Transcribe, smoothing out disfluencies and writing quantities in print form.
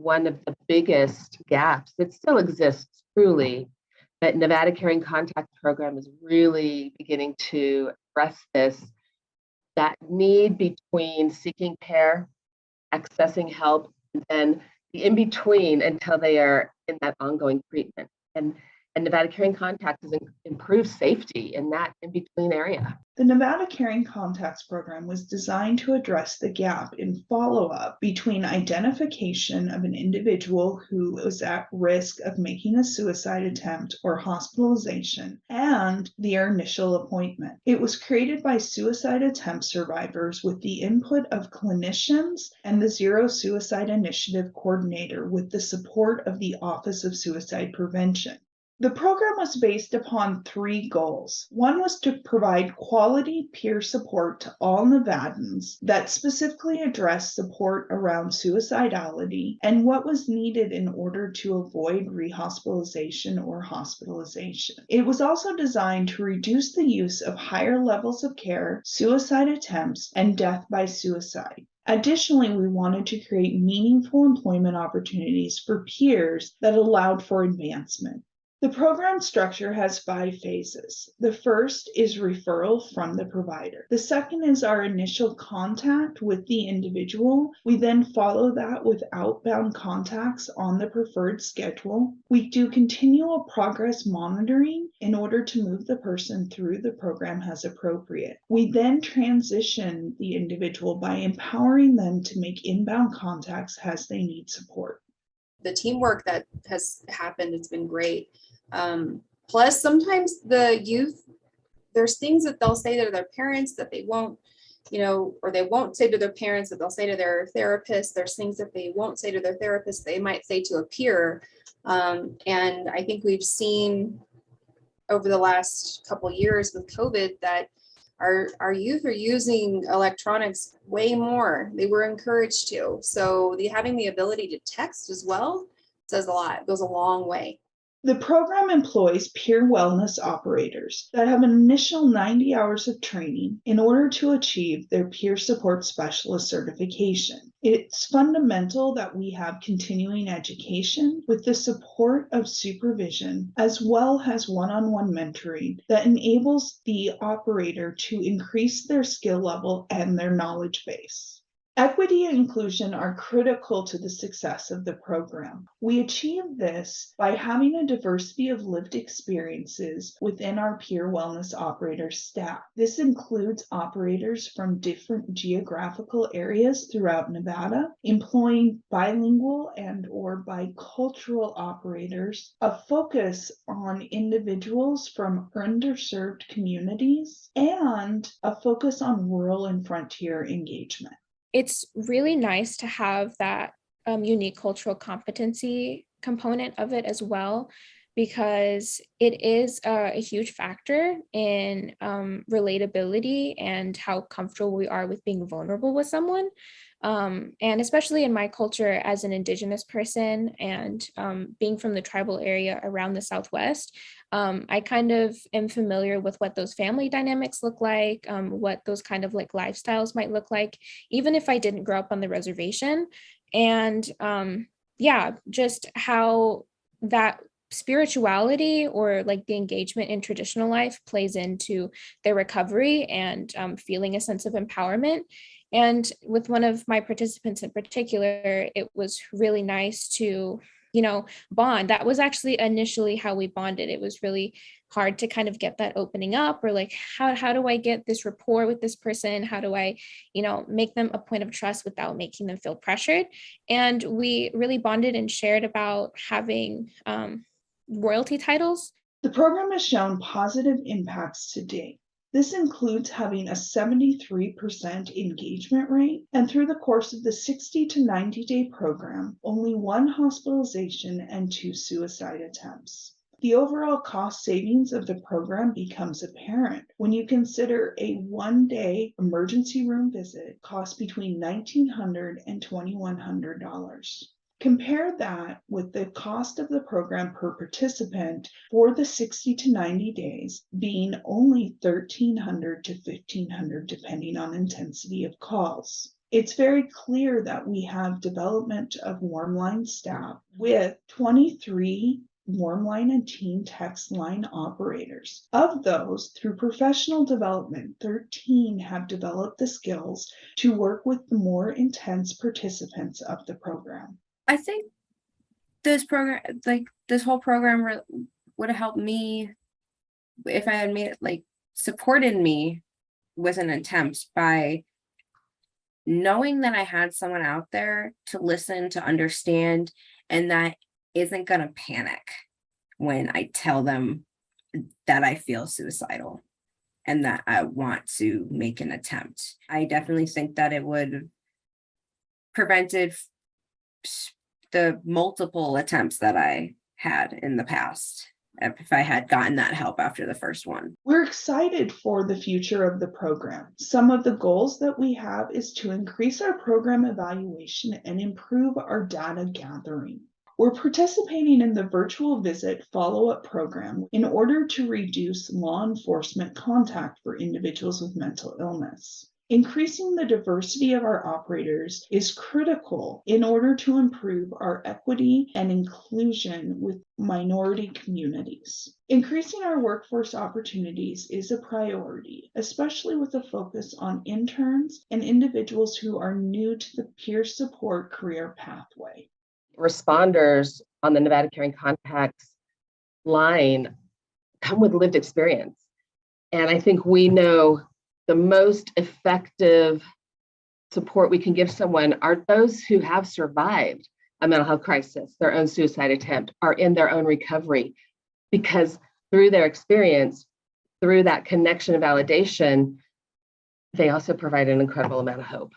one of the biggest gaps that still exists truly, that Nevada Caring Contact Program is really beginning to address this, that need between seeking care, accessing help, and then the in between until they are in that ongoing treatment. And Nevada Caring Contact has improved safety in that in between area. The Nevada Caring Contacts Program was designed to address the gap in follow-up between identification of an individual who is at risk of making a suicide attempt or hospitalization and their initial appointment. It was created by suicide attempt survivors with the input of clinicians and the Zero Suicide Initiative coordinator with the support of the Office of Suicide Prevention. The program was based upon three goals. One was to provide quality peer support to all Nevadans that specifically addressed support around suicidality and what was needed in order to avoid rehospitalization or hospitalization. It was also designed to reduce the use of higher levels of care, suicide attempts, and death by suicide. Additionally, we wanted to create meaningful employment opportunities for peers that allowed for advancement. The program structure has 5 phases. The first is referral from the provider. The second is our initial contact with the individual. We then follow that with outbound contacts on the preferred schedule. We do continual progress monitoring in order to move the person through the program as appropriate. We then transition the individual by empowering them to make inbound contacts as they need support. The teamwork that has happened has been great. Plus, sometimes the youth, there's things that they'll say to their parents that they won't, or they won't say to their parents that they'll say to their therapist. There's things that they won't say to their therapist, they might say to a peer. And I think we've seen over the last couple of years with COVID that our youth are using electronics way more. They were encouraged to. So having the ability to text as well says a lot. It goes a long way. The program employs peer wellness operators that have an initial 90 hours of training in order to achieve their peer support specialist certification. It's fundamental that we have continuing education with the support of supervision as well as one-on-one mentoring that enables the operator to increase their skill level and their knowledge base. Equity and inclusion are critical to the success of the program. We achieve this by having a diversity of lived experiences within our peer wellness operator staff. This includes operators from different geographical areas throughout Nevada, employing bilingual and/or bicultural operators, a focus on individuals from underserved communities, and a focus on rural and frontier engagement. It's really nice to have that unique cultural competency component of it as well, because it is a huge factor in relatability and how comfortable we are with being vulnerable with someone. And especially in my culture as an Indigenous person and being from the tribal area around the Southwest, I kind of am familiar with what those family dynamics look like, what those kind of like lifestyles might look like, even if I didn't grow up on the reservation. And yeah, just how that spirituality or like the engagement in traditional life plays into their recovery and feeling a sense of empowerment. And with one of my participants in particular, it was really nice to, bond. That was actually initially how we bonded. It was really hard to kind of get that opening up, or like, how do I get this rapport with this person? How do I, make them a point of trust without making them feel pressured? And we really bonded and shared about having royalty titles. The program has shown positive impacts to date. This includes having a 73% engagement rate, and through the course of the 60 to 90-day program, only 1 hospitalization and 2 suicide attempts. The overall cost savings of the program becomes apparent when you consider a 1-day emergency room visit costs between $1,900 and $2,100. Compare that with the cost of the program per participant for the 60 to 90 days being only $1,300 to $1,500 depending on intensity of calls. It's very clear that we have development of warm line staff with 23 warm line and teen text line operators. Of those, through professional development, 13 have developed the skills to work with the more intense participants of the program. I think this program, like this whole program, would have helped me if I had made it, like, supported me with an attempt by knowing that I had someone out there to listen, to understand, and that isn't going to panic when I tell them that I feel suicidal and that I want to make an attempt. I definitely think that it would have prevented the multiple attempts that I had in the past if I had gotten that help after the first one. We're excited for the future of the program. Some of the goals that we have is to increase our program evaluation and improve our data gathering. We're participating in the virtual visit follow-up program in order to reduce law enforcement contact for individuals with mental illness. Increasing the diversity of our operators is critical in order to improve our equity and inclusion with minority communities. Increasing our workforce opportunities is a priority, especially with a focus on interns and individuals who are new to the peer support career pathway. Responders on the Nevada Caring Contacts line come with lived experience. And I think we know the most effective support we can give someone are those who have survived a mental health crisis, their own suicide attempt, are in their own recovery, because through their experience, through that connection and validation, they also provide an incredible amount of hope.